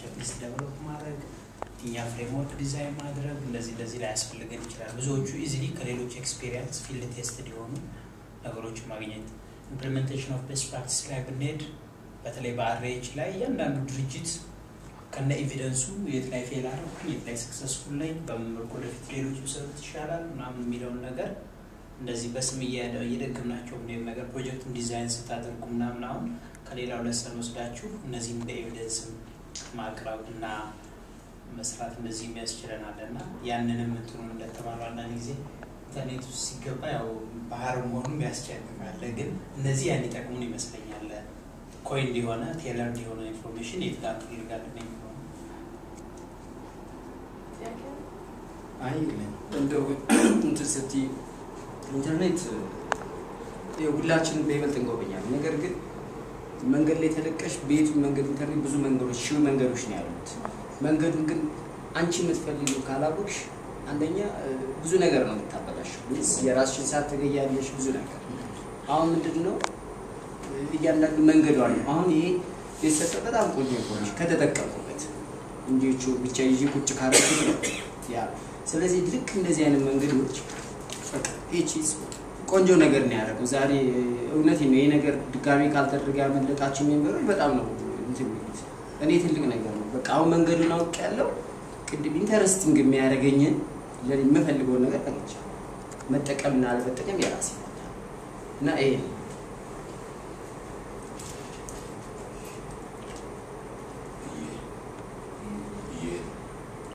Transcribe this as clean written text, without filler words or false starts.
ቼክሊስት ዴቨሎፕ ማድረግ እኛ ፍሬምወርክ ዲዛይን ማድረግ ለዚህ ላይ ያስፈልገን ይችላል ብዙዎቹ ኢዚሊ ከሌሎች ኤክስፒሪየንስ ፊልድ ቴስትድ የሆኑ ነገሮች ማግኘት ኢምፕሊሜንቴሽን ኦፍ ቤስት ፕራክቲስ ላይ ብንሄድ በተለይ በአርኤች ላይ ያንዳንዱ ድርጅት ከነ ኤቪደንሱ የት ላይ ፌል አደረኩ የት ላይ ሰክሰስፉል ላይ በመልኩ ለፊት ሌሎች ይሰሩት ይሻላል ምናምን የሚለው ነገር እንደዚህ በስም እየደገምናቸው ምን ነገር ፕሮጀክት ዲዛይን ስታደርጉ ምናምን አሁን ከሌላው ለሰን ወስዳችሁ እነዚህ እንደ ኤቪደንስ ማቅረብና መስራት እንደዚህ የሚያስችለናልና ያንንም እንትኑ እንደተባለው አንዳንድ ጊዜ ኢንተርኔት ውስጥ ሲገባ ያው ባህር መሆኑን ያስቸግራል ግን እነዚህ ያን ይጠቅሙን ይመስለኛል ኮይን ዲሆነ ቴለር ዲሆነ ኢንፎርሜሽን ይጣጣ ይርጋል ነው አይ እንደው እንትስቲ ኢንተርኔት የሁላችንም በይበልጥ እንጎበኛለን ነገር ግን መንገድ ላይ ተለቀሽ ቤቱ መንገድ ኢንተርኔት ብዙ መንገዶች ሺው መንገዶች ነው ያሉት መንገዱን ግን አንቺ የምትፈልጊው ካላቦክሽ አንደኛ ብዙ ነገር ነው የምታበላሽው የራስሽን ሰዓት ተገያለሽ ብዙ ነገር አሁን ምንድነው እያንዳንዱ መንገዱ አለ አሁን ይሄ የሰጠ በጣም ቆንጆ ነው ከተጠቀምኩበት እንጂቹ ብቻ ይጂ ቁጭ ካረኩት ያ ስለዚህ ልክ እንደዚህ አይነት መንገዶች ኤችስ ቆንጆ ነገር ነው ያደረገው ዛሬ እውነት ነው ይሄ ነገር ድጋሚ ካልተደረገ ያመለጣችሁ ሜምበሮች በጣም ነው እኔ ትልቅ ነገር ነው በቃ አሁን መንገዱን አውቅ ያለው ቅድም ኢንተረስቲንግ የሚያደርገኝ ለኔ የምፈልገው ነገር አግኝቻለሁ መጠቀምና አለመጠቀም የራሴ እና ይሄ